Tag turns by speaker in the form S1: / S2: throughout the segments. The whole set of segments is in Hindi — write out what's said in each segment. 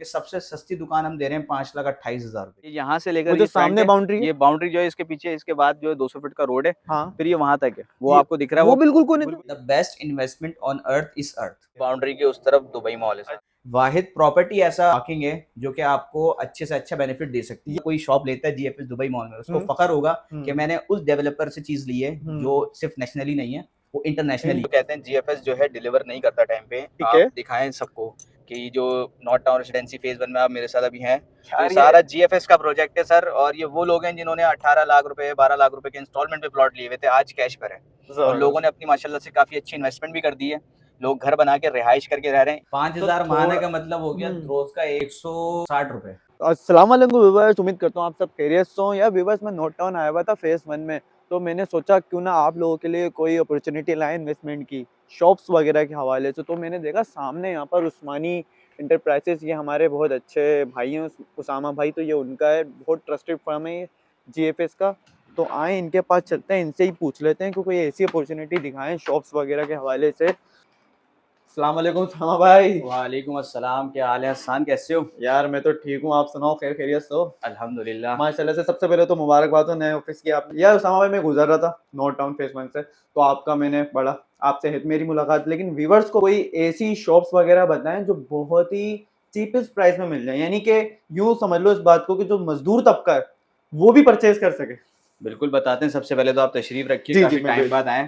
S1: कि सबसे सस्ती दुकान हम दे रहे हैं 5,28,000 रुपए। यहाँ से लेकर
S2: वो जो
S1: ये फ्रंट
S2: सामने
S1: है,
S2: बाउंड्री है,
S1: ये बाउंड्री जो है इसके पीछे, इसके बाद जो है 200 फीट का रोड है,
S2: हाँ,
S1: फिर ये वहां तक है, वो
S2: ये
S1: आपको दिख रहा है
S2: वो बिल्कुल कोने पे।
S1: The best investment on earth is earth. Boundary के उस तरफ दुबई मॉल है। वाहिद प्रॉपर्टी ऐसा पार्किंग है जो कि आपको अच्छे से अच्छा बेनिफिट दे सकती है। कोई शॉप लेता है जीएफएस दुबई मॉल में, उसको फखर होगा कि मैंने उस डेवलपर से चीज ली है जो सिर्फ नेशनली नहीं है, वो इंटरनेशनली। कहते हैं जीएफएस जो है डिलीवर नहीं करता टाइम पे।
S2: ठीक है,
S1: आप दिखाएं सबको कि जो नॉर्थ टाउन रेसिडेंसी फेज 1 में आप मेरे साथ अभी हैं, तो
S2: यार
S1: ये
S2: ये
S1: सारा जीएफएस का प्रोजेक्ट है सर। और ये वो लोग हैं जिन्होंने 18 लाख रुपए 12 लाख रुपए के इंस्टॉलमेंट पे प्लॉट लिए हुए थे, आज कैश पर है। और लोगों ने अपनी माशाल्लाह से काफी अच्छी इन्वेस्टमेंट भी कर दी है, लोग घर बना के रिहाइश करके रह रहे हैं। 5,000 माहने का मतलब हो गया रोज का 160 रुपए।
S2: अस्सलाम वालेकुम व्यूअर्स, उम्मीद करता हूँ आप सब खैरियत से हो। यार व्यूअर्स, मैं नॉर्थ टाउन आया हुआ था फेज 1 में, तो मैंने सोचा क्यों ना आप लोगों के लिए कोई अपॉर्चुनिटी लाए इन्वेस्टमेंट की, शॉप्स वगैरह के हवाले से। तो मैंने देखा सामने यहाँ पर उस्मानी इंटरप्राइजेस, ये हमारे बहुत अच्छे भाई हैं उसामा भाई, तो ये उनका है, बहुत ट्रस्टेड फर्म है ये जीएफएस का। तो आए इनके पास चलते हैं, इनसे ही पूछ लेते हैं कि कोई ऐसी अपॉर्चुनिटी दिखाएं शॉप्स वगैरह के हवाले से। अस्सलाम वालेकुम उसामा भाई।
S1: वालेकुम अस्सलाम, क्या हाल है हसन, कैसे हो?
S2: यार मैं तो ठीक हूँ, आप सुनाओ, खैर खैरियत से हो?
S1: अल्हम्दुलिल्लाह।
S2: माशाल्लाह से। सबसे पहले तो मुबारकबाद हो नए ऑफिस की आपने। यार उसामा भाई, मैं गुजर रहा था नॉर्थ टाउन फेज 1 से, तो आपका मैंने पढ़ा, आपसे है मेरी मुलाकात। लेकिन व्यूवर्स को कोई ऐसी शॉप्स वगैरह बताएं जो बहुत ही चीपेस्ट प्राइस में मिल जाए, यानी कि यूं समझ लो इस बात को कि जो मजदूर तबका है वो भी परचेज कर सके।
S1: बिल्कुल बताते हैं। सबसे पहले तो आप तशरीफ रखिए,
S2: जी जी,
S1: काफी
S2: मैं
S1: टाइम बाद आए।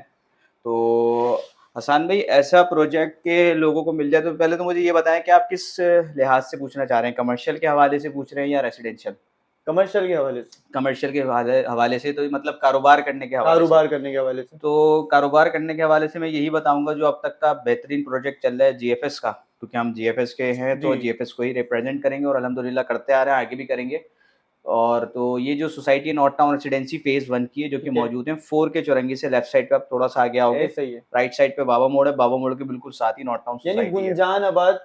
S1: तो हसन भाई, ऐसा प्रोजेक्ट के लोगों को मिल जाए तो पहले तो मुझे ये बताएं कि आप किस लिहाज से पूछना चाह रहे हैं, कमर्शियल के हवाले से पूछ रहे हैं या रेसिडेंशियल?
S2: कमर्शियल के हवाले से।
S1: कमर्शियल के हवाले से तो मतलब कारोबार करने के हवाले से।
S2: कारोबार करने के हवाले से।
S1: तो कारोबार करने के हवाले से मैं यही बताऊंगा जो अब तक का बेहतरीन प्रोजेक्ट चल रहा है जीएफएस का, क्योंकि हम जीएफएस के हैं तो
S2: जी।
S1: जीएफएस को ही रिप्रेजेंट करेंगे और अल्हम्दुलिल्लाह करते आ रहे हैं, आगे भी करेंगे। और तो ये जो society north town residency phase 1 की है, जो कि
S2: ठीक है।
S1: मौजूद है 4 के चौरंगी से लेफ्ट साइड पे, आप थोड़ा सा आगे आओगे,
S2: ऐसा ही है,
S1: राइट साइड पे बाबा मोड़ है, बाबा मोड़ के बिल्कुल साथ ही नॉर्थ टाउन
S2: यानी
S1: सोसाइटी है।
S2: गुंजान आबाद,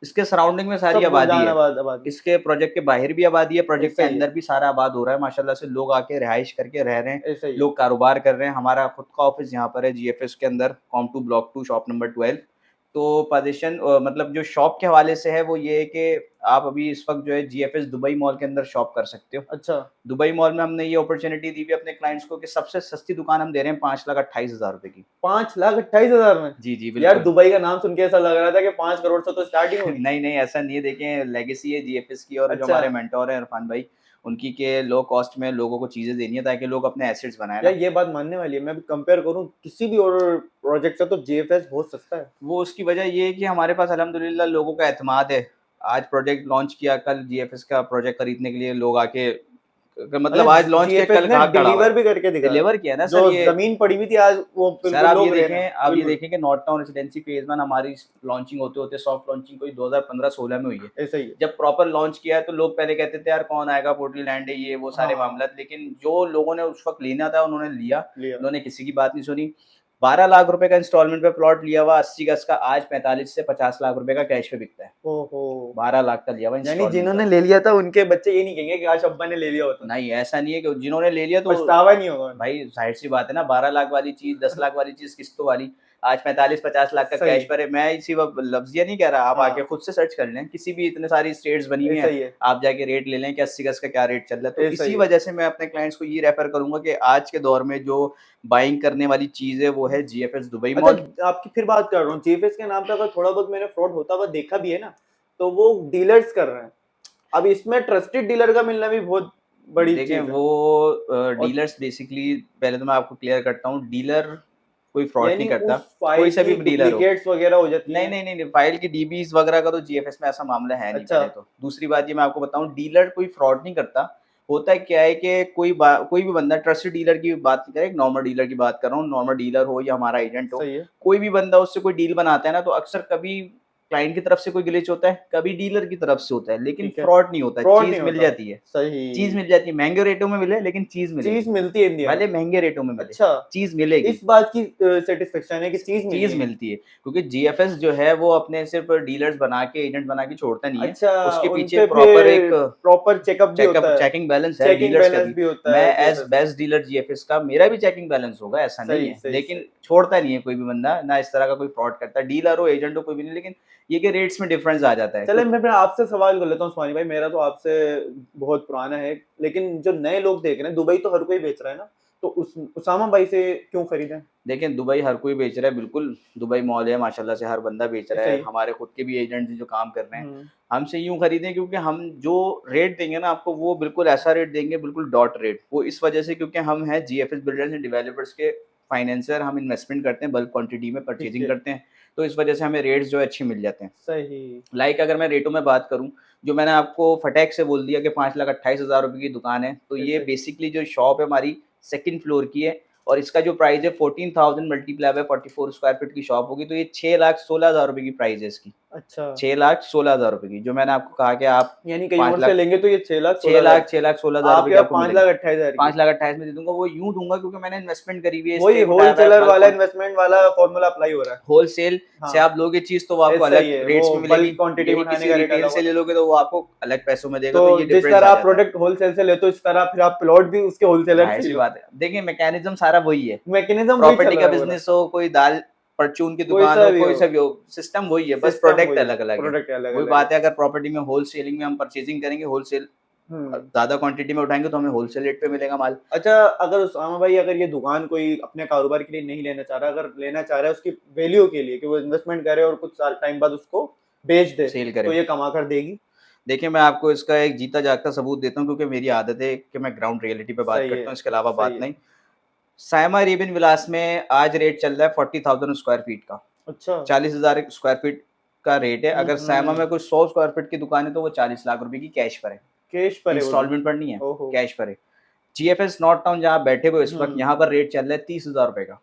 S1: इसके सराउंडिंग में सारी
S2: सब
S1: आबादी
S2: गुंजान
S1: है।
S2: आबाद आबाद।
S1: इसके प्रोजेक्ट के बाहर भी आबादी है, प्रोजेक्ट के
S2: ऐसा ही है,
S1: अंदर भी सारा आबाद हो रहा है माशाल्लाह से। लोग आके रिहाइश करके रह रहे हैं,
S2: ऐसा ही है।
S1: लोग कारोबार कर रहे हैं। हमारा खुद का ऑफिस यहाँ पर है जीएफएस के अंदर, कॉम 2 ब्लॉक 2 शॉप नंबर 12। तो पोजीशन मतलब जो शॉप के हवाले से है वो ये है कि आप अभी इस वक्त जो है जीएफएस दुबई मॉल के अंदर शॉप कर सकते हो।
S2: अच्छा,
S1: दुबई मॉल में हमने ये अपॉर्चुनिटी दी हुई है अपने क्लाइंट्स को कि सबसे सस्ती दुकान हम दे रहे हैं 5,28,000 रुपए की।
S2: 5,28,000 में?
S1: जी जी
S2: यार
S1: बिल्कुल।
S2: दुबई का नाम सुन के ऐसा लग रहा था कि 5 करोड़ से तो स्टार्टिंग होगी।
S1: नहीं नहीं, ऐसा नहीं है। देखें, लेगेसी है जीएफएस की, और जो
S2: अच्छा,
S1: हमारे मेंटोर हैं इरफान भाई, उनकी के लो कॉस्ट में लोगों को चीजें देनी है ताकि लोग अपने एसेट्स बनाए
S2: यार
S1: ना।
S2: ये बात मानने वाली है। मैं भी कंपेयर करूं किसी भी और प्रोजेक्ट से तो जेएफएस बहुत सस्ता है।
S1: वो उसकी वजह ये है कि हमारे पास अल्हम्दुलिल्लाह लोगों का एतमाद है। आज प्रोजेक्ट लॉन्च किया, कल जीएफएस का प्रोजेक्ट खरीदने के लिए लोग आके, मतलब आज
S2: मतलब
S1: लॉन्च किया,
S2: जीएफएस
S1: कल
S2: ने
S1: ग्राहक खड़ा हुआ
S2: डिलीवर
S1: है।
S2: भी करके दिखाया।
S1: डिलीवर किया ना
S2: जो
S1: सर ये।
S2: जमीन पड़ी हुई थी आज वो
S1: सर
S2: बिल्कुल
S1: आप ये
S2: लोग रह रहे
S1: देखें,
S2: हैं।
S1: आप ये
S2: बिल्कुल
S1: देखें कि नॉर्थ टाउन रेसिडेंसी फेज 1 हमारी लॉन्चिंग होते होते सॉफ्ट लॉन्चिंग कोई 2015-16 में हुई है।
S2: ऐसा ही है।
S1: जब प्रॉपर लॉन्च किया है तो लोग पहले कहते थे यार कौन आएगा, पोर्टली लैंड है ये वो सारे
S2: हाँ,
S1: मामला, लेकिन जो लोगों ने उस वक्त लेना था उन्होंने लिया।
S2: लिया।
S1: उन्होंने किसी की बात नहीं सुनी। 12 लाख रुपए का इंस्टॉलमेंट पे प्लॉट लिया हुआ 80 गज का, आज 45 से 50 लाख रुपए का कैश पे बिकता है।
S2: ओहो,
S1: 12 लाख का लिया हुआ
S2: यानी
S1: इंस्टॉलमेंट
S2: जिन्होंने
S1: पे।
S2: ले लिया था उनके बच्चे ये नहीं कहेंगे कि काश अब्बा ने ले लिया होता।
S1: नहीं, ऐसा नहीं है कि जिन्होंने ले लिया तो
S2: पछतावा नहीं होगा।
S1: भाई जाहिर सी बात है ना, 12 लाख वाली चीज 10 लाख वाली चीज किस्तों वाली आज 45-50 लाख का
S2: सही।
S1: कैश पर है। मैं इसी लफ्जिया नहीं कह रहा, आप
S2: हाँ,
S1: आके खुद से सर्च कर लें, किसी भी इतने सारी स्टेट्स बनी हुई
S2: ऐसा
S1: हैं,
S2: ही है,
S1: आप जाके रेट ले लें कि 80 गज का क्या रेट चल रहा है। तो
S2: ऐसा ही
S1: इसी
S2: है।
S1: वजह से मैं अपने क्लाइंट्स को ये रेफर करूंगा कि आज के दौर में जो बाइंग करने वाली चीज है वो है जीएफएस दुबई मॉल।
S2: अच्छा, आपकी फिर बात कर रहा हूँ, जीएफएस के नाम पे अगर थोड़ा बहुत मैंने फ्रॉड होता हुआ देखा भी है ना, तो वो डीलर्स कर रहे हैं। अब इसमें ट्रस्टेड डीलर का मिलना भी बहुत बड़ी
S1: देखें,
S2: चीज है।
S1: वो
S2: और
S1: डीलर्स बेसिकली, पहले तो मैं आपको क्लियर करता हूँ, डीलर कोई फ्रॉड
S2: यानी
S1: नहीं करता।
S2: उस
S1: कोई
S2: फाइल
S1: सा
S2: की
S1: भी डीलर हो।
S2: डुप्लीकेट्स वगैरह हो जाती
S1: नहीं
S2: हैं।
S1: नहीं नहीं नहीं, फाइल की डीबीज वगैरह का तो जीएफएस में ऐसा मामला है नहीं।
S2: अच्छा,
S1: पहले तो दूसरी बात ये मैं आपको बताऊं, डीलर कोई फ्रॉड नहीं करता। होता है क्या है कि कोई भी बंदा, ट्रस्टेड डीलर की बात नहीं करे, एक नॉर्मल डीलर की बात कर रहा हूँ, नॉर्मल डीलर हो या हमारा एजेंट हो,
S2: सही है,
S1: कोई भी बंदा उससे कोई डील बनाता है ना, तो अक्सर कभी क्लाइंट की तरफ से कोई ग्लिच होता है, कभी डीलर की तरफ से होता है, लेकिन
S2: ठीक है।
S1: फ्रॉड नहीं होता।
S2: फ्रॉड
S1: चीज
S2: नहीं
S1: मिल
S2: होता।
S1: जाती है। चीज
S2: सही,
S1: मिल जाती है, महंगे रेटों में मिले लेकिन चीज
S2: चीज
S1: मिलेगी।
S2: मिलती है इन दी एंड।
S1: भले महंगे रेटों में मिले,
S2: अच्छा,
S1: चीज मिलेगी।
S2: इस बात की सेटिस्फेक्शन है कि चीज मिली
S1: चीज
S2: है।
S1: मिलती है, क्योंकि जीएफएस जो है वो अपने सिर्फ डीलर्स बना के, एजेंट बना के छोड़ता नहीं है।
S2: अच्छा,
S1: उसके
S2: उन
S1: पीछे
S2: पे
S1: प्रॉपर
S2: फिर
S1: एक
S2: प्रॉपर चेकअप भी होता है,
S1: चेकिंग बैलेंस है
S2: चेकिंग
S1: डीलर्स का
S2: बैलेंस
S1: भी।
S2: भी होता
S1: मैं
S2: है
S1: as
S2: GFS.
S1: Best dealer GFS का, मेरा भी चेकिंग बैलेंस होगा, ऐसा नहीं
S2: सही
S1: है,
S2: सही
S1: लेकिन
S2: सही।
S1: छोड़ता नहीं है कोई भी बंदा ना, इस तरह का कोई फ्रॉड करता है, डीलर हो एजेंट हो कोई भी नहीं। लेकिन ये कि रेट्स में डिफरेंस आ जाता है।
S2: चले मैं आपसे सवाल कर लेता हूँ सुहानी भाई, मेरा तो आपसे बहुत पुराना है, लेकिन जो नए लोग देख रहे हैं, दुबई तो हर कोई बेच रहा है ना, तो उस उसामा भाई से क्यों खरीदें?
S1: देखें, दुबई हर कोई बेच रहा है, बिल्कुल दुबई मॉल है माशाल्लाह से, हर बंदा बेच रहा है।
S2: सही।
S1: हमारे खुद के भी एजेंट्स हैं जो काम कर रहे हैं। हमसे यूं खरीदें क्योंकि हम जो रेट देंगे ना आपको, वो बिल्कुल ऐसा रेट देंगे, बिल्कुल डॉट रेट। वो इस वजह से क्योंकि हम हैं जीएफएस बिल्डर्स एंड डेवलपर्स के फाइनेंसर, हम इन्वेस्टमेंट करते हैं, बल्क क्वांटिटी में
S2: ठीक
S1: परचेजिंग
S2: है।
S1: करते हैं, तो इस वजह से हमें रेट्स जो है अच्छे मिल जाते हैं।
S2: सही।
S1: लाइक अगर मैं रेटों में बात करूं, जो मैंने आपको फटेक से बोल दिया कि 5,28,000 रुपए की दुकान है, तो ये
S2: सही।
S1: बेसिकली जो शॉप है हमारी सेकंड फ्लोर की है, और इसका जो प्राइस है 14,000 मल्टीप्लाई बाय 44 स्क्वायर फीट की शॉप होगी, तो ये 6,16,000 रुपए की प्राइस है इसकी।
S2: अच्छा।
S1: 6,16,000 रुपए की, जो मैंने आपको कहा कि आप
S2: यानी कहीं
S1: 5
S2: और से
S1: लाख
S2: लेंगे तो ये
S1: 6,16,000
S2: आप
S1: रुपए की
S2: या
S1: आपको
S2: पाँच
S1: मिलेगी।
S2: लाख अट्ठाईस हजार
S1: 5,28,000 में दे दूंगा। वो यूं दूंगा क्योंकि मैंने इन्वेस्टमेंट करी हुई है इस
S2: वही
S1: पे,
S2: होलसेलर वाला इन्वेस्टमेंट वाला फॉर्मूला अप्लाई हो रहा है।
S1: होलसेल से
S2: हाँ।
S1: आप लोगे चीज तो वो आपको
S2: ऐसा ही
S1: अलग
S2: है,
S1: रेट्स
S2: वो
S1: में मिलेगी।
S2: बल्क क्वांटिटी
S1: यही
S2: उठाने
S1: किसी
S2: का रेट
S1: रिटेल
S2: अलग
S1: से ले
S2: होता
S1: लोगे तो वो आपको अलग पैसों में
S2: है।
S1: देगा, तो ये
S2: तो जिस
S1: डिफरेंस
S2: तरह
S1: आ
S2: आप
S1: जाता है।
S2: प्रोडक्ट होलसेल से लेते हो, इस तरह फिर आप प्लॉट भी उसके होलसेलर
S1: जाहिर
S2: से ही
S1: सी
S2: लो।
S1: बात है। देखिए, मैकेनिज्म सारा वही है।
S2: मैकेनिज्म वही चल
S1: प्रॉपर्टी
S2: रहा
S1: का
S2: है पूरा।
S1: बिजनेस हो, कोई दाल परचून की
S2: कोई
S1: दुकान
S2: सा
S1: हो,
S2: भी
S1: कोई
S2: हो,
S1: सा भी हो, सिस्टम वही है, बस
S2: सिस्टम
S1: प्रोडक्ट
S2: वही है,
S1: अलग अलग है।
S2: प्रोडक्ट अलग
S1: वही
S2: अलग है।
S1: बात है, अगर प्रॉपर्टी में होलसेलिंग में हम परचेजिंग करेंगे, होलसेल
S2: हम्म।
S1: ज्यादा क्वांटिटी में उठाएंगे तो हमें होलसेल रेट पे मिलेगा माल।
S2: अच्छा, अगर उसामा भाई अगर ये दुकान कोई अपने कारोबार के लिए नहीं लेना चाह रहा, अगर लेना चाह रहा है उसकी वैल्यू के लिए कि वो इन्वेस्टमेंट करे और कुछ साल टाइम बाद उसको बेच दे,
S1: सेल
S2: तो
S1: करें।
S2: ये कमा कर देगी?
S1: देखिए, मैं आपको इसका एक जीता जागता सबूत देता हूँ, क्योंकि मेरी आदत है कि मैं ग्राउंड रियलिटी पे बात
S2: सही है।
S1: करता हूँ, इसके अलावा
S2: सही
S1: बात
S2: है।
S1: नहीं। साइमा अरेबियन विलास में आज रेट चल रहा है 40,000 स्क्वायर फीट का।
S2: अच्छा।
S1: 40,000 स्क्वायर फीट का रेट है। अगर साइमा
S2: हम्म।
S1: में कुछ 100 स्क्वायर फीट की दुकान है तो वो 40 लाख रुपए की कैश पर है।
S2: कैश पर है वो भी?
S1: इंस्टॉलमेंट पर नहीं है,
S2: ओहो।
S1: कैश पर है। जीएफएस नॉर्थ टाउन जहाँ बैठे हुए इस वक्त, यहाँ
S2: हम्म।
S1: पर रेट चल रहा है 30,000 रुपए का,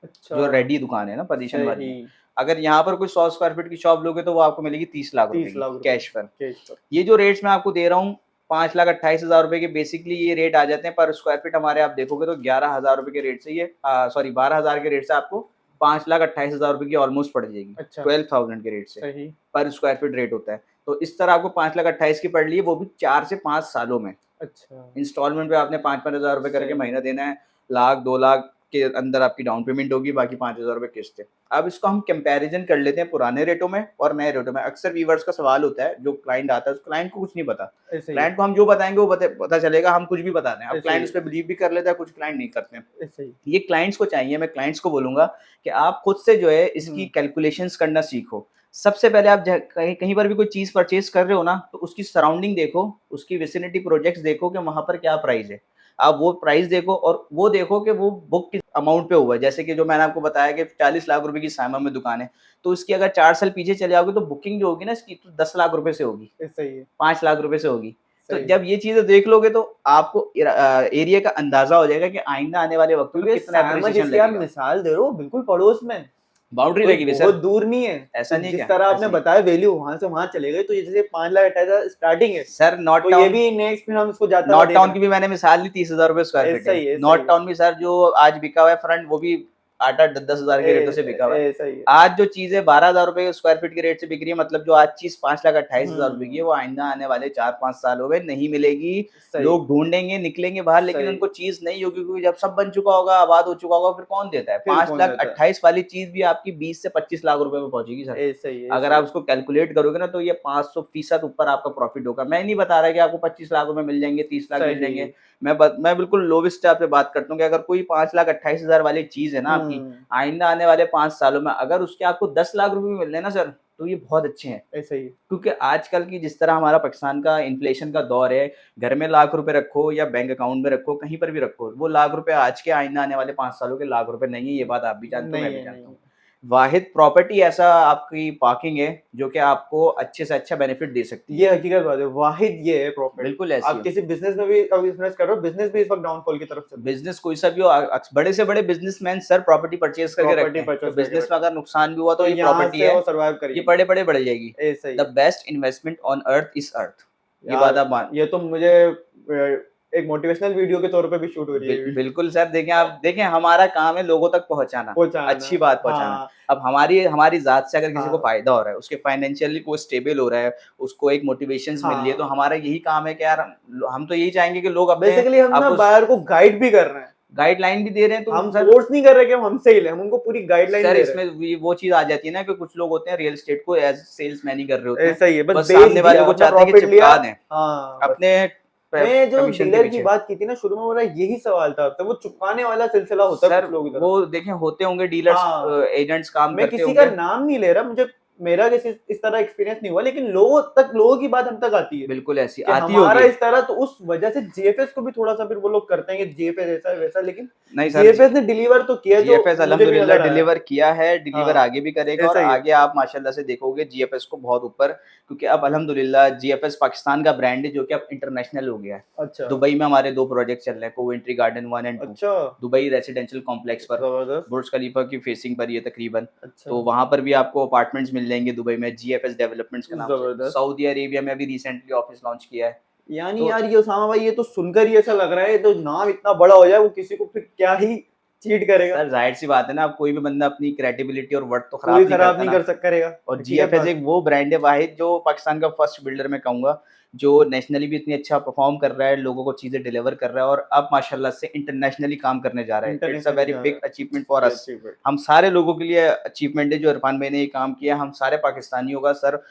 S2: अच्छा।
S1: जो रेडी दुकान है ना, पोजीशन वाली
S2: सही।
S1: है। अगर यहाँ पर कोई 100 स्क्वायर फीट की शॉप लोगे तो वो आपको मिलेगी 30 लाख रुपए
S2: 30
S1: की
S2: लाख रुपए
S1: कैश पर।
S2: कैश पर।
S1: ये जो रेट्स मैं आपको दे रहा हूँ, 5,28,000 रुपए के बेसिकली ये रेट आ जाते हैं पर स्क्वायर फीट हमारे। आप देखोगे तो 11,000 रुपए के रेट से ये, सॉरी 12,000 के रेट से आपको 5,28,000 रुपए की ऑलमोस्ट पड़ जाएगी।
S2: अच्छा।
S1: 12,000 के रेट से
S2: सही।
S1: पर स्क्वायर फीट रेट होता है। तो इस तरह आपको 5,28,000 की पड़ रही है, वो भी 4 से 5 सालों में।
S2: अच्छा।
S1: इंस्टॉलमेंट पे आपने 5-5 हज़ार रुपए करके
S2: सही।
S1: महीना देना है। लाख 2 लाख के अंदर आपकी डाउन पेमेंट होगी, बाकी 5,000 रुपए किस्त है। अब इसको हम कंपैरिजन कर लेते हैं पुराने रेटों में और नए रेटों में। अक्सर व्यूअर्स का सवाल होता है, जो क्लाइंट आता है उस क्लाइंट को कुछ नहीं पता।
S2: ऐसे ही है।
S1: क्लाइंट को हम जो बताएंगे वो पता चलेगा, हम कुछ भी बता दें। अब
S2: ऐसे
S1: क्लाइंट
S2: ही
S1: उस पर बिलीव भी कर लेता है, कुछ क्लाइंट नहीं करते हैं।
S2: ऐसे ही।
S1: ये क्लाइंट्स को चाहिए, मैं क्लाइंट्स को बोलूंगा कि आप खुद से जो है इसकी
S2: हम्म।
S1: कैलकुलेशंस करना सीखो। सबसे पहले आप कहीं कहीं पर भी कोई चीज परचेज कर रहे हो ना, तो उसकी सराउंडिंग देखो, उसकी विसिनिटी प्रोजेक्ट्स देखो कि वहां पर क्या प्राइस है। आप वो प्राइस देखो और वो देखो कि वो बुक किस अमाउंट पे हुआ है। जैसे कि जो मैंने आपको बताया कि 40 लाख रुपए की साइमा में दुकान है, तो उसकी अगर 4 साल पीछे चले जाओगे तो बुकिंग जो होगी ना इसकी, तो 10 लाख रुपए से होगी,
S2: ऐसे ही है।
S1: 5 लाख रुपए से होगी। तो
S2: सही।
S1: जब ये चीजें देख लोगे तो आपको एरिया का अंदाजा हो जाएगा कि आइंदा आने वाले वक्त में
S2: क्योंकि
S1: कितना
S2: साइमा
S1: एप्रिसिएशन
S2: जिसकी आप
S1: लगेगा।
S2: मिसाल दे रहे हो बिल्कुल पड़ोस में,
S1: बाउंड्री
S2: कोई
S1: लगी हुई है
S2: बहुत
S1: सर,
S2: दूर नहीं है।
S1: ऐसा
S2: तो
S1: नहीं
S2: जिस
S1: क्या,
S2: तरह आपने
S1: ऐसे ही।
S2: बताया वैल्यू वहां से वहां चले गए, तो ये जैसे 5,28,000 स्टार्टिंग है,
S1: सर नॉर्थ
S2: तो ये
S1: टाउन,
S2: भी नेक्स्ट फिर हम इसको जाता हुआ
S1: नॉर्थ
S2: देख
S1: टाउन
S2: रहे
S1: की
S2: हैं।
S1: भी मैंने मिसाल ली, 30,000 रुपए स्क्वायर फीट
S2: ऐसा ही
S1: है।
S2: है, ऐसा ही
S1: नॉर्थ
S2: है।
S1: टाउन भी सर जो आज बिका हुआ है फ्रंट, वो भी 8-8 10-10 हजार के रेटों से बिका हुआ है।
S2: ऐसा ही है।
S1: आज जो चीज है 12,000 रुपए स्क्वायर फीट के रेट से बिक रही है, मतलब जो आज चीज 5,28,000 रुपए की है, वो आइंदा आने वाले 4-5 सालों में नहीं मिलेगी।
S2: सही।
S1: लोग ढूंढेंगे, निकलेंगे बाहर, लेकिन
S2: सही।
S1: उनको चीज नहीं होगी, क्योंकि जब सब बन चुका होगा, आबाद हो चुका होगा, फिर कौन देता है।
S2: फिर
S1: पांच
S2: कौन
S1: लाख
S2: देता है?
S1: 28 वाली चीज भी आपकी 20 से 25 लाख रुपए में पहुंचेगी सर।
S2: ऐसा ही है,
S1: अगर
S2: ऐसा
S1: आप
S2: ही
S1: उसको कैलकुलेट करोगे ना, तो ये 500% ऊपर आपका प्रॉफिट होगा। मैं नहीं बता रहा कि आपको 25 लाख रुपए मिल जाएंगे, 30 लाख
S2: है।
S1: मिल जाएंगे।
S2: सही।
S1: मैं बिल्कुल लोवेस्ट पे बात करता हूँ कि अगर कोई 5,28,000 वाली चीज है ना आपकी,
S2: हम्म।
S1: आइंदा आने वाले 5 सालों में अगर उसके आपको 10 लाख रुपए भी मिल रहे हैं ना सर, तो ये बहुत अच्छे हैं।
S2: ऐसा ही है।
S1: क्योंकि आजकल की जिस तरह हमारा पाकिस्तान का इन्फ्लेशन का दौर है, घर में लाख रुपए रखो या बैंक अकाउंट में रखो, कहीं पर भी रखो, वो लाख रुपए आज के आइंदा आने वाले 5 सालों के लाख रुपए नहीं है। ये बात आप भी जानते हो, मैं
S2: नहीं
S1: भी
S2: है, नहीं
S1: जानता हूँ।
S2: है।
S1: वाहिद प्रॉपर्टी ऐसा आपकी पार्किंग है जो कि आपको अच्छे से अच्छा बेनिफिट दे सकती है।
S2: ये हकीकत बात है, वाहिद ये है प्रॉफिट।
S1: बिल्कुल ऐसी
S2: आप
S1: है।
S2: किसी बिजनेस में भी अभी इन्वेस्ट कर रहे हो, बिजनेस भी इस वक्त डाउनफॉल की तरफ से,
S1: बिजनेस कोई सा भी हो, बड़े से बड़े बिजनेसमैन सर प्रॉपर्टी परचेज करके
S2: प्रॉपर्टी
S1: रखते हैं। तो
S2: परचेज करके
S1: बिजनेस में
S2: रखते
S1: अगर नुकसान भी हुआ
S2: तो
S1: तो ये
S2: यहाँ
S1: प्रॉपर्टी
S2: से
S1: है,
S2: वो सर्वाइव
S1: ये
S2: करेगी।
S1: बड़े बड़े बढ़ जाएगी।
S2: ऐसा ही
S1: the best investment on earth is earth. ये
S2: यार,
S1: बात आप मान,
S2: ये तो मुझे एक मोटिवेशनल वीडियो के तौर पे भी शूट हो रही है।
S1: बिल्कुल सर। देखें, आप देखें, हमारा काम है लोगों तक पहुंचाना,
S2: पहुंचाना।
S1: अच्छी बात पहुंचाना।
S2: हाँ।
S1: अब हमारी जात से अगर किसी को
S2: हाँ।
S1: फायदा हो रहा है, उसके फाइनेंशियली को स्टेबल हो रहा है, उसको एक मोटिवेशंस मिल रही है, तो
S2: हाँ।
S1: हमारा यही काम है कि यार हम तो यही चाहेंगे कि लोग अपने
S2: बेसिकली हम ना
S1: आपको
S2: बायर को गाइड भी कर रहे हैं
S1: गाइडलाइन भी दे रहे हैं तो
S2: हम
S1: सर,
S2: फोर्स नहीं कर रहे कि हम हमसे ही ले, हम उनको पूरी गाइडलाइन
S1: सर
S2: दे रहे हैं।
S1: इसमें वो चीज आ जाती है ना कि कुछ लोग होते हैं रियल एस्टेट को एज सेल्समैन ही कर रहे होते हैं,
S2: ऐसा ही है, बस
S1: बस
S2: बेच
S1: सामने वाले
S2: दिया,
S1: को
S2: अपना
S1: चाहते हैं कि
S2: प्रॉफिट लिया।
S1: चिपका दें
S2: हाँ बस।
S1: अपने
S2: मैं जो
S1: कमीशन के
S2: डीलर की
S1: पीछे।
S2: बात की थी ना शुरू में, मेरा यही सवाल था, तो वो चुपकाने वाला सिलसिला होता है
S1: सर
S2: कुछ लोगों की तरफ।
S1: वो देखें होते होंगे डीलर्स,
S2: हाँ।
S1: एजेंट्स काम
S2: मैं
S1: करते
S2: किसी का
S1: होंगे।
S2: नाम नहीं ले रहा, मुझे मेरा किसी इस तरह एक्सपीरियंस नहीं हुआ, लेकिन लोगों की बात हम तक आती है
S1: बिल्कुल ऐसी
S2: कि
S1: आती
S2: हमारा
S1: होगी।
S2: इस तरह, तो उस वजह से जीएफएस को भी थोड़ा सा फिर वो लोग करते हैं कि जीएफएस ऐसा है वैसा, लेकिन
S1: नहीं सर,
S2: जीएफएस ने डिलीवर तो किया, जो
S1: जीएफएस
S2: मुझे भी
S1: अल्हम्दुलिल्लाह
S2: नजर आया।
S1: डिलीवर किया है, डिलीवर
S2: हाँ,
S1: आगे भी करेगा, और
S2: ऐसा ही है।
S1: आगे आप माशाल्लाह से देखोगे जीएफएस को बहुत ऊपर, क्योंकि अब अल्हम्दुलिल्लाह जीएफएस पाकिस्तान का ब्रांड है जो कि अब इंटरनेशनल हो गया है।
S2: अच्छा
S1: दुबई में हमारे 2 प्रोजेक्ट चल रहे हैं, कोवेंट्री गार्डन 1 एंड 2,
S2: अच्छा,
S1: दुबई रेसिडेंशियल कॉम्प्लेक्स पर,
S2: जबरदस्त।
S1: बुर्ज खलीफा की फेसिंग पर ये तकरीबन।
S2: अच्छा,
S1: तो वहां पर भी आपको अपार्टमेंट्स मिल जाएंगे दुबई में जीएफएस डेवलपमेंट्स के नाम से।
S2: जबरदस्त।
S1: सऊदी अरेबिया में अभी रिसेंटली ऑफिस लॉन्च किया है।
S2: यानी
S1: तो
S2: यार ये उसामा भाई, ये तो सुनकर ही ऐसा लग रहा है, तो नाम इतना बड़ा हो जाए, वो किसी को फिर क्या ही चीट करेगा,
S1: सर जाहिर सी बात है ना, अब कोई भी बंदा अपनी क्रेडिबिलिटी और वर्थ तो
S2: कोई
S1: खराब नहीं
S2: खराब
S1: करता
S2: नहीं
S1: ना।
S2: कर सक करेगा।
S1: और
S2: हकीकत
S1: जीएफएस
S2: बात।
S1: एक वो ब्रांड है वाहिद जो पाकिस्तान का फर्स्ट बिल्डर मैं कहूंगा, जो नेशनली भी इतनी अच्छा परफॉर्म कर रहा है, लोगों को चीजें डिलीवर कर रहा है, और अब माशाल्लाह से इंटरनेशनली काम करने जा रहा है। इट्स अ
S2: इंटरनेशनली
S1: वेरी
S2: जा
S1: बिग
S2: रहा है।
S1: अचीवमेंट फॉर
S2: ये
S1: अस।
S2: achievement।
S1: हम सारे लोगों के लिए अचीवमेंट है जो इरफान भाई ने ये काम किया, हम सारे पाकिस्तानियों का सर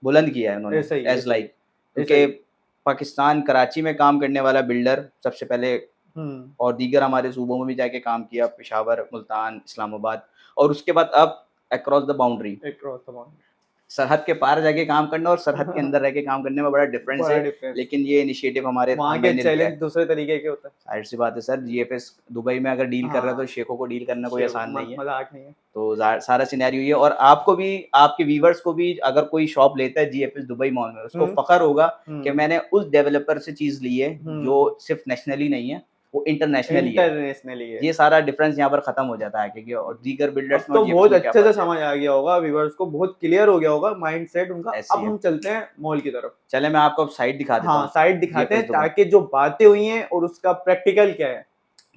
S1: बुलंद किया है उन्होंने
S2: ऐसा ही
S1: एज
S2: ऐसा ही
S1: लाइक,
S2: ऐसा ही।
S1: क्योंकि पाकिस्तान कराची में काम करने वाला बिल्डर सबसे पहले, और दीगर हमारे सूबों में भी जाके काम किया, पेशावर, मुल्तान, इस्लामाबाद, और उसके बाद अब across the boundary,
S2: across the boundary।
S1: सरहद के पार जाके काम करना और सरहद के अंदर रह के काम करने में बड़ा डिफरेंस
S2: बड़ा
S1: है।
S2: डिफरेंस।
S1: लेकिन ये इनिशिएटिव हमारे
S2: वहाँ
S1: इरफान
S2: के
S1: भाई ने लिया
S2: चैलेंज
S1: है।
S2: दूसरे तरीके के होते हैं।
S1: जाहिर सी बात है सर, जीएफएस दुबई में अगर डील कर रहा है तो
S2: हाँ।
S1: शेखों को डील करना कोई आसान नहीं है।
S2: मजाक नहीं है।
S1: तो सारा सिनेरियो ये, और आपको भी, आपके व्यूवर्स को भी, अगर कोई शॉप लेता है जीएफएस दुबई मॉल में, उसको फखर होगा कि मैंने उस डेवलपर से चीज ली है जो सिर्फ नेशनली नहीं है, वो इंटरनेशनली है।
S2: इंटरनेशनली है।
S1: ये सारा डिफरेंस यहाँ पर खत्म हो जाता है, क्योंकि और दीगर
S2: अब
S1: बिल्डर्स में
S2: तो
S1: और GFS
S2: बहुत
S1: में क्या
S2: अच्छे से
S1: फर्क है।
S2: समझ आ गया होगा व्यूअर्स को, बहुत क्लियर हो गया होगा माइंडसेट उनका।
S1: ऐसे
S2: अब
S1: ही है।
S2: हम चलते हैं मॉल की तरफ।
S1: चले मैं आपको अब साइड दिखा देता
S2: हाँ,
S1: हूँ।
S2: साइड दिखाते हैं
S1: GFS दुबई।
S2: ताकि जो बातें हुई हैं और उसका प्रैक्टिकल क्या है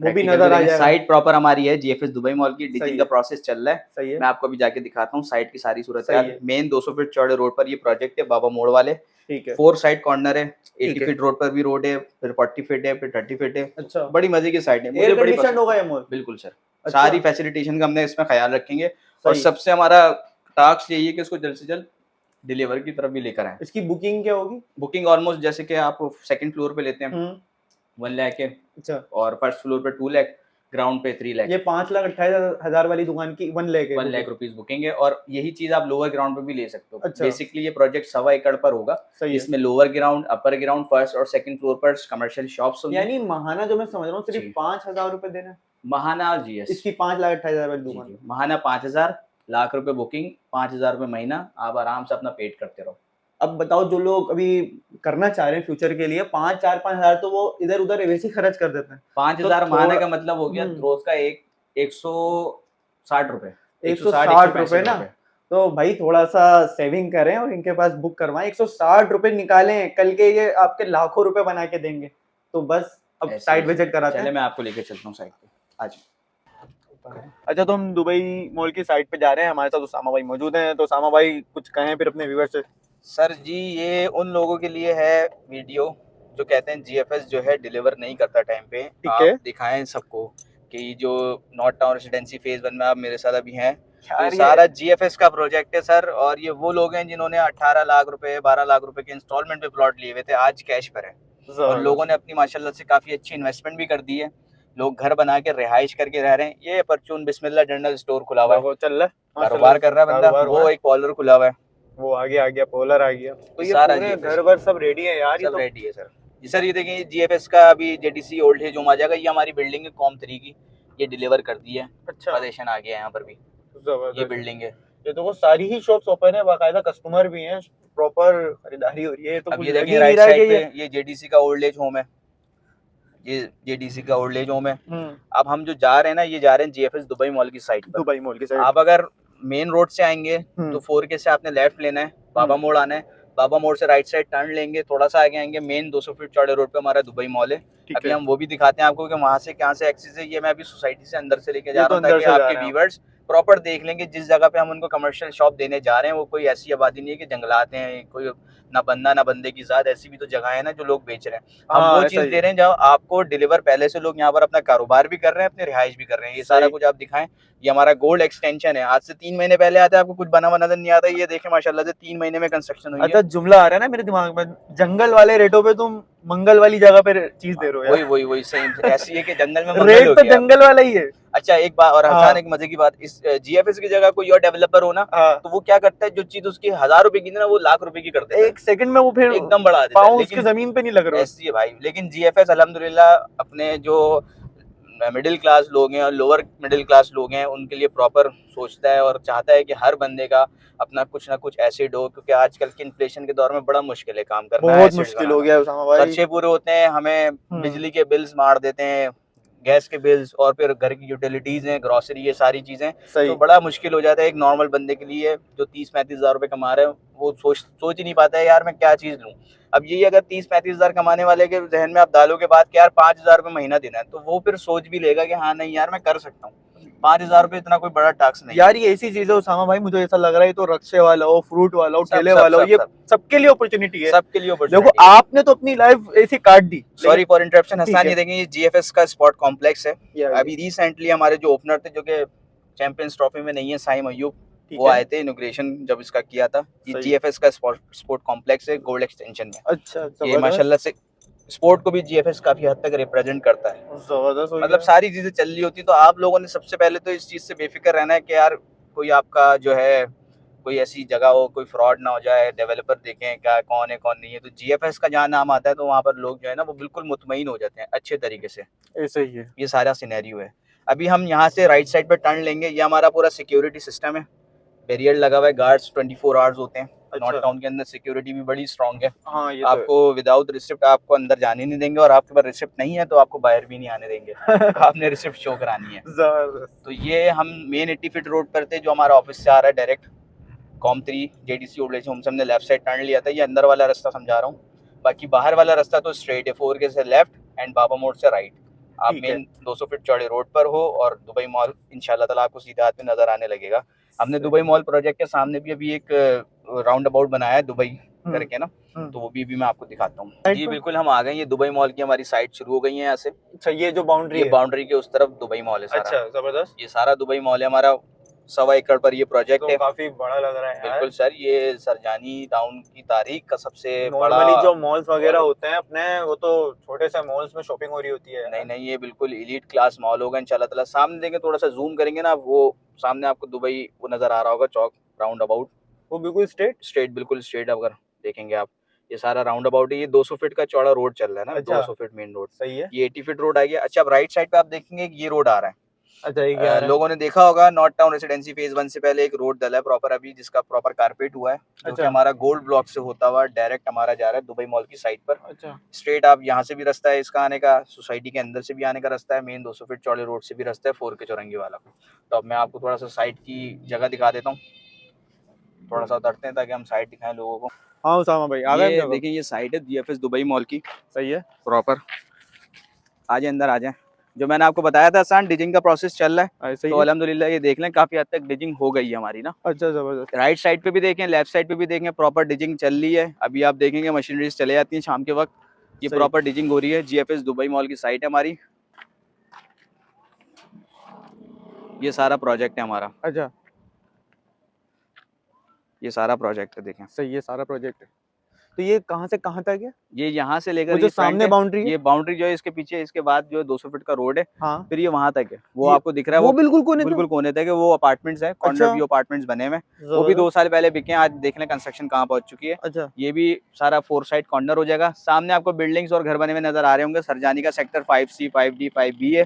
S2: वो भी नजर आ जाएगा।
S1: साइट प्रॉपर हमारी है जीएफएस दुबई मॉल की,
S2: सही
S1: डीजिंग
S2: है।
S1: का प्रोसेस चल रहा है।
S2: सही है।
S1: मैं आपको अभी जाके दिखाता हूँ साइट की सारी सूरत
S2: सही
S1: यार।
S2: है।
S1: मेन 200 फीट चौड़े रोड पर ये प्रोजेक्ट है, बाबा मोड़ वाले।
S2: ठीक है।
S1: 4 साइड कॉर्नर है,
S2: ठीक
S1: 80
S2: है।
S1: फीट रोड पर भी रोड है, फिर 40 फीट है, फिर 30 फीट है।
S2: अच्छा,
S1: बड़ी मजे की साइट है, मुझे
S2: एयर
S1: बड़ी
S2: कंडीशन
S1: पसंद।
S2: होगा ये मॉल?
S1: बिल्कुल सर,
S2: अच्छा।
S1: सारी फैसिलिटेशन का हमने इसमें ख्याल रखेंगे, और
S2: सही।
S1: सबसे हमारा टास्क यही है कि इसको जल्द से जल्द डिलीवर की तरफ भी लेकर आए।
S2: इसकी बुकिंग क्या होगी?
S1: बुकिंग ऑलमोस्ट जैसे कि आप सेकंड फ्लोर पे लेते हैं 1 लाख है,
S2: अच्छा,
S1: और फर्स्ट फ्लोर पे 2 लाख, ग्राउंड पे 3 लाख।
S2: ये 5,28,000 वाली दुकान की 1 लाख है
S1: 1 लाख रुपीज बुकिंग है, और यही चीज आप लोअर ग्राउंड पे भी ले सकते हो।
S2: अच्छा।
S1: बेसिकली ये प्रोजेक्ट 1.25 एकड़ पर होगा,
S2: सही है।
S1: इसमें lower ground, upper ground, first और सेकंड फ्लोर पर कमर्शियल शॉप्स होंगी।
S2: यानी महाना जो मैं समझ रहा हूँ सिर्फ
S1: जी।
S2: 5,000 रुपए देना है
S1: महाना जी, यस
S2: इसकी 5,28,000 वाली दुकान।
S1: जी, महाना 5,000 लाख रुपए बुकिंग, 5,000 रुपए महीना, आप आराम से अपना पेड करते रहो।
S2: अब बताओ, जो लोग अभी करना चाह रहे हैं फ्यूचर के लिए, 5,000 तो वो इधर उधर वैसे ही खर्च कर देते हैं।
S1: 5,000
S2: तो
S1: महाना
S2: थोड़ा-
S1: का मतलब हो गया रोज का 160 रुपए,
S2: 160 रुपए ना, तो भाई थोड़ा सा सेविंग करें और इनके पास बुक करवाएं। 160 रुपए निकालें, कल के ये आपके लाखों रुपए बना के देंगे। तो बस अब
S1: ऐसे
S2: साइट
S1: ही।
S2: विजिट कराते
S1: चले
S2: हैं।
S1: मैं आपको लेके चलता हूँ साइट पे आज।
S2: अच्छा, तो हम दुबई मॉल की साइट पे जा रहे हैं, हमारे साथ उसामा भाई मौजूद हैं। तो उसामा भाई कुछ कहें फिर अपने व्यूअर से।
S1: सर जी, ये उन लोगों के लिए है वीडियो जो कहते हैं जीएफएस जो है डिलीवर नहीं करता टाइम पे।
S2: ठीक है।
S1: आप दिखाएं सबको कि जो नॉर्थ टाउन रेसिडेंसी फेज 1 में आप मेरे साथ अभी हैं, तो
S2: यार
S1: ये
S2: ये
S1: सारा जीएफएस का प्रोजेक्ट है सर। और ये वो लोग हैं जिन्होंने 18 लाख रुपए 12 लाख रुपए के इंस्टॉलमेंट पे प्लॉट लिए हुए थे, आज कैश पर है। और लोगों ने अपनी माशाल्लाह से काफी अच्छी इन्वेस्टमेंट भी कर दी है, लोग घर बना के रिहाइश करके रह रहे हैं। ये परचून बिस्मिल्लाह जनरल स्टोर खुला हुआ है,
S2: वो चल रहा है,
S1: कारोबार कर रहा है बंदा।
S2: कारोबार
S1: वो
S2: हुआ है।
S1: एक पॉलर खुला हुआ है,
S2: वो आ गया पोलर आ गया। तो ये
S1: सारा
S2: पूरे
S1: GFS
S2: घर वर सब रेडी है यार। ये
S1: सब
S2: तो
S1: रेडी है सर। जी सर, ये देखिए जीएफएस का अभी जेडीसी ओल्ड एज होम आ जाएगा। ये हमारी बिल्डिंग है कॉम 3 की, ये डिलीवर कर दी है।
S2: अच्छा,
S1: पोजीशन आ गया है यहाँ पर भी,
S2: जबरदस्त।
S1: ये बिल्डिंग है।
S2: ये तो वो सारी ही शॉप्स ओपन है, बाकायदा कस्टमर भी हैं, प्रॉपर खरीदारी हो रही है। तो
S1: अब
S2: कुछ
S1: ये
S2: लग
S1: देखिए
S2: ही नहीं
S1: राइट
S2: रहा कि
S1: साइड पे ये जेडीसी का ओल्ड एज होम है, ये जेडीसी का ओल्ड एज होम है। अब हम जो जा रहे हैं ना, ये जा रहे हैं जीएफएस दुबई मॉल की साइड पर।
S2: दुबई मॉल की साइड।
S1: आप अगर मेन रोड से आएंगे तो 4K से आपने लेफ्ट लेना है, बाबा मोड़ आना है, बाबा मोड़ से राइट साइड टर्न लेंगे, थोड़ा सा आगे आएंगे, मेन 200 फीट चौड़े रोड पे हमारा दुबई मॉल है। अभी हम वो भी दिखाते हैं आपको कि वहां से कहाँ से एक्सेस है। ये मैं अभी सोसाइटी से अंदर से लेके जा रहा हूँ ताकि आपके व्यूअर्स प्रॉपर देख लेंगे जिस जगह पे हम उनको कमर्शियल शॉप देने जा रहे हैं वो कोई ऐसी आबादी नहीं है कि जंगलात हैं, कोई ना बंदा ना बंदे की जात, ऐसी भी तो जगह है ना जो लोग बेच रहे हैं। हम वो
S2: हाँ,
S1: चीज
S2: ऐसा ही
S1: दे रहे हैं जब आपको डिलीवर पहले से लोग यहाँ पर अपना कारोबार भी कर रहे हैं, अपने रिहाइश भी कर रहे हैं। ये सारा
S2: सही।
S1: कुछ आप दिखाएं। ये हमारा गोल्ड एक्सटेंशन है, आज से 3 महीने पहले आता है, आपको कुछ बना बना नजर नहीं आता। ये देखें माशाल्लाह से 3 महीने में कंस्ट्रक्शन हुई है।
S2: अच्छा, जुमला आ रहा है ना मेरे दिमाग में, जंगल वाले रेटों पे तुम मंगल वाली जगह पे चीज दे रहे हो
S1: वही
S2: यार।
S1: वही वही सही ऐसी है कि जंगल में मंगल
S2: रेट
S1: हो
S2: तो
S1: गया।
S2: जंगल वाला ही है।
S1: अच्छा एक बात और
S2: हाँ।
S1: हसान, एक मजे की बात, इस जीएफएस की जगह कोई और डेवलपर हो ना,
S2: हाँ,
S1: तो वो क्या करता है, जो चीज उसकी 1000 रुपए की थी ना वो लाख रुपए की कर देता है,
S2: एक सेकंड में वो फिर
S1: एकदम बढ़ा देता है।
S2: पाँव उसके
S1: लेकिन
S2: जमीन पे नहीं लग रहे।
S1: ऐसी है भाई, लेकिन जीएफएस अल्हम्दुलिल्लाह अपने जो मिडिल क्लास लोग हैं और लोअर मिडिल क्लास लोग हैं उनके लिए प्रॉपर सोचता है और चाहता है कि हर बंदे का अपना कुछ ना कुछ एसिड हो, क्योंकि आजकल के इन्फ्लेशन के दौर में बड़ा मुश्किल है काम करना,
S2: बहुत
S1: एसिड
S2: मुश्किल हो
S1: बनाना।
S2: गया उसामा भाई।
S1: खर्चे पूरे होते हैं, हमें बिजली के बिल्स मार देते हैं, गैस के बिल्स, और फिर घर की यूटिलिटीज हैं, ग्रोसरी, ये सारी चीजें,
S2: सही।
S1: तो बड़ा मुश्किल हो जाता है एक नॉर्मल बंदे के लिए जो 30-35 हजार रुपए कमा रहे हैं। वो सोच ही नहीं पाता है यार मैं क्या चीज लूं। अब यही अगर 30-35 हजार कमाने वाले के जहन में आप डालोगे बात कि यार 5,000 रुपये महीना देना है, तो वो फिर सोच भी लेगा कि हाँ नहीं यार मैं कर सकता हूँ। 5,000 रुपये इतना कोई बड़ा टास्क नहीं
S2: यार ये ऐसी चीज है उसामा भाई, मुझे ऐसा लग रहा है ये तो रक्शे वाला हो, फ्रूट वाला हो,
S1: सब,
S2: ठेले
S1: सब,
S2: वाला हो,
S1: सब,
S2: ये
S1: सब।
S2: सबके लिए अपॉर्चुनिटी है।
S1: सबके लिए
S2: देखो
S1: opportunity है।
S2: आपने तो अपनी लाइफ ऐसी काट दी।
S1: सॉरी फॉर इंटरप्शन
S2: ठीक
S1: हसन,
S2: है।
S1: ये देखें ये जीएफएस का स्पोर्ट कॉम्प्लेक्स है।
S2: या
S1: अभी रिसेंटली हमारे जो ओपनर थे जो कि चैंपियंस ट्रॉफी में नहीं है, साइम अयूब,
S2: ठीक
S1: वो
S2: है।
S1: आए थे इनॉग्रेशन जब इसका किया था। ये
S2: सही।
S1: जीएफएस का स्पोर्ट कॉम्प्लेक्स है गोल्ड एक्सटेंशन में।
S2: अच्छा,
S1: ये
S2: जबरदस्त
S1: माशाल्लाह से स्पोर्ट को भी जीएफएस काफी हद तक रिप्रेजेंट करता है।
S2: जबरदस्त हो
S1: मतलब
S2: गया।
S1: सारी चीजें चल रही होती, तो आप लोगों ने सबसे पहले तो इस चीज से बेफिक्र रहना है कि यार कोई आपका जो है कोई ऐसी जगह हो, कोई फ्रॉड ना हो जाए, डेवलपर देखें क्या कौन है कौन नहीं है। तो जीएफएस का जहाँ नाम आता है तो वहाँ पर लोग जो है ना वो बिल्कुल मुतमईन हो जाते हैं अच्छे तरीके से।
S2: ऐसा ही है।
S1: ये सारा सिनेरियो है। अभी हम यहाँ से राइट साइड पे टर्न लेंगे, ये हमारा पूरा सिक्योरिटी सिस्टम है, बैरियर लगा हुआ है, गार्ड्स 24 आवर्स होते हैं।
S2: अच्छा।
S1: नॉर्थ टाउन के अंदर सिक्योरिटी भी बड़ी स्ट्रांग है।
S2: हाँ ये तो
S1: आपको विदाउट रिसिप्ट आपको अंदर जाने नहीं देंगे, और आपके पास रिसिप्ट नहीं है तो आपको बाहर भी नहीं आने देंगे। आपने रिसिप्ट शो करानी है।
S2: जबरदस्त।
S1: तो ये हम मेन 80 फीट रोड पर थे जो हमारा ऑफिस से आ रहा है direct com 3 JDC old age home से हमने लेफ्ट साइड टर्न लिया था। ये अंदर वाला रास्ता समझा रहा हूँ, बाकी बाहर वाला रास्ता तो स्ट्रेट है, 4 के से लेफ्ट एंड बाबा मोड़ से राइट। आप
S2: ठीक है।
S1: मेन 200 फीट चौड़े रोड पर हो और दुबई मॉल इंशाल्लाह ताला आपको सीधे हाथ में नजर आने लगेगा। हमने दुबई मॉल प्रोजेक्ट के सामने भी अभी एक राउंड अबाउट बनाया है दुबई करके ना, तो वो भी मैं आपको दिखाता हूँ।
S2: साइड
S1: जी
S2: पर?
S1: बिल्कुल, हम आ गए। ये दुबई मॉल की हमारी साइट शुरू हो गई है यहाँ से।
S2: अच्छा, ये जो बाउंड्री
S1: ये
S2: है।
S1: बाउंड्री के उस तरफ दुबई मॉल है सारा।
S2: अच्छा, जबरदस्त।
S1: ये सारा दुबई मॉल है हमारा, 1.25 एकड़ पर ये प्रोजेक्ट
S2: तो
S1: है।
S2: काफी बड़ा लग रहा है यार।
S1: बिल्कुल सर, ये सरजानी टाउन की तारीख का सबसे बड़ा।
S2: नॉर्मली जो मॉल्स वगैरह होते हैं अपने, वो तो छोटे से मॉल्स में शॉपिंग हो रही होती है।
S1: नहीं नहीं, ये बिल्कुल एलीट क्लास मॉल होगा इंशाल्लाह ताला। सामने देखें, थोड़ा सा जूम करेंगे ना, वो सामने आपको दुबई वो नजर आ रहा होगा, चौक राउंड अबाउट।
S2: वो बिल्कुल
S1: स्ट्रेट, बिल्कुल स्ट्रेट अगर देखेंगे आप, ये सारा राउंड अबाउट है। ये 200 फीट का चौड़ा रोड चल रहा है ना।
S2: अच्छा।
S1: 200 फीट मेन रोड,
S2: सही है।
S1: ये 80 फीट रोड आ गया। अच्छा, अब राइट साइड पे आप देखेंगे ये रोड आ रहा है।
S2: अच्छा, ये क्या है?
S1: लोगों ने देखा होगा नॉर्थ टाउन रेसिडेंसी फेज 1 से पहले एक रोड डला है प्रॉपर अभी, जिसका प्रॉपर कारपेट हुआ है, जो कि
S2: अच्छा।
S1: हमारा गोल्ड ब्लॉक से होता हुआ डायरेक्ट हमारा जा रहा है दुबई मॉल की साइड पर।
S2: अच्छा।
S1: स्ट्रेट आप यहाँ से भी रास्ता है इसका आने का, सोसाइटी के अंदर से भी आने का रास्ता है, मेन 200 फीट चौड़े रोड से भी रास्ता है 4 के चौरंगी वाला। तो अब मैं आपको थोड़ा सा साइड की जगह दिखा देता हूँ, थोड़ा सा उतरते हैं ताकि हम साइड दिखाएं लोगों को।
S2: हाँ उसामा भाई, आ गए
S1: ये
S2: हम।
S1: देखिए, ये साइड है जीएफएस दुबई मॉल की
S2: सही है।
S1: प्रॉपर। आ जाए अंदर, आ जाए। जो मैंने आपको बताया था आसान, डिजिंग का प्रोसेस चल रहा है,
S2: ऐसे ही
S1: तो
S2: है।
S1: अल्हम्दुलिल्लाह ये देख लें काफी हद तक डिजिंग हो गई है हमारी ना।
S2: अच्छा, जबरदस्त।
S1: राइट साइड पे भी देखें, लेफ्ट साइड पे भी देखें, प्रॉपर डिजिंग चल रही है। अभी आप देखेंगे मशीनरीज चले जाती हैं शाम के वक्त, ये
S2: सही।
S1: प्रॉपर डिजिंग हो रही है। जीएफएस दुबई मॉल की साइट है हमारी, ये सारा प्रोजेक्ट है हमारा।
S2: अच्छा,
S1: ये सारा प्रोजेक्ट है, देखें।
S2: सही है, सारा प्रोजेक्ट है। तो ये कहाँ से कहाँ तक है?
S1: ये यहाँ से लेकर
S2: वो जो
S1: ये front
S2: सामने
S1: है,
S2: बाउंड्री है?
S1: ये बाउंड्री जो है इसके पीछे, इसके बाद जो 200 फीट का रोड है,
S2: हाँ।
S1: फिर ये वहां तक है। वो
S2: ये-
S1: आपको दिख रहा है,
S2: वो बिल्कुल कोने तक?
S1: बिल्कुल कोने तक है। वो अपार्टमेंट्स है, कॉर्नर
S2: अच्छा।
S1: व्यू अपार्टमेंट्स बने हुए हैं। वो भी 2 साल पहले बिके हैं, आज देख लें कंस्ट्रक्शन कहाँ पहुंच चुकी है।
S2: अच्छा।
S1: ये भी सारा 4 साइड कॉर्नर हो जाएगा। सामने आपको बिल्डिंग्स और घर बने हुए नजर आ रहे होंगे। सरजानी का सेक्टर 5C 5D 5B है,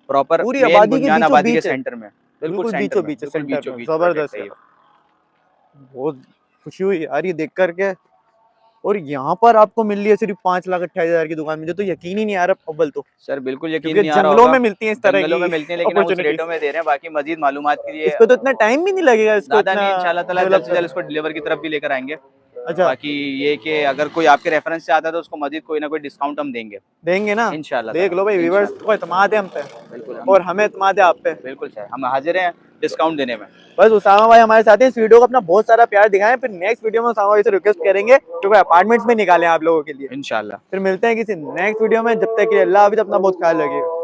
S1: प्रॉपर
S2: पूरी
S1: मेन
S2: आबादी के
S1: बुनियाद
S2: बीचों
S1: आबादी के
S2: बीच है।
S1: सेंटर में,
S2: बिल्कुल
S1: बिल्कुल
S2: बीचों
S1: सेंटर में,
S2: बीच है,
S1: बिल्कुल
S2: सेंटर
S1: बीचों
S2: में।
S1: बीच
S2: जबरदस्त
S1: project है
S2: है।
S1: ये।
S2: बहुत खुशी हुई यार ये देख करके। और यहाँ पर आपको मिल रही है सिर्फ 5,28,000 की दुकान, मुझे तो यकीन ही नहीं आ रहा अव्वल तो,
S1: सर बिल्कुल यकीन
S2: क्योंकि
S1: नहीं आ रहा
S2: जंगलों
S1: होगा।
S2: में मिलती है इस तरह
S1: जंगलों
S2: की
S1: में मिलती हैं, लेकिन हम उस
S2: opportunities।
S1: रेटों में दे रहे हैं। बाकी मजीद मालूमात के लिए
S2: इस पे तो इतना टाइम भी नहीं लगेगा, इसको
S1: ज्यादा
S2: इतना
S1: नहीं, इंशाल्लाह ताला जल्द
S2: develop
S1: से जल्द इसको डिलीवर की तरफ भी लेकर आएंगे।
S2: अच्छा
S1: बाकी ये कि अगर कोई आपके रेफरेंस से आता है तो उसको मजीद कोई ना कोई डिस्काउंट हम देंगे
S2: देंगे ना,
S1: इंशाल्लाह
S2: देख लो भाई, व्यूवर्स को इत्मीनाद है हम पे
S1: बिल्कुल
S2: और हमें इत्मीनाद है आप पे।
S1: बिल्कुल सर, हम हाजिर हैं डिस्काउंट देने में।
S2: बस उसामा भाई हमारे साथ हैं, इस वीडियो को अपना बहुत सारा प्यार दिखाएं, फिर नेक्स्ट वीडियो में उसामा भाई से रिक्वेस्ट करेंगे क्योंकि अपार्टमेंट्स में निकालें आप लोगों के लिए।
S1: इंशाल्लाह।
S2: फिर मिलते हैं किसी नेक्स्ट वीडियो में, जब तक के लिए अल्लाह हाफिज़, अपना बहुत ख्याल रखिएगा।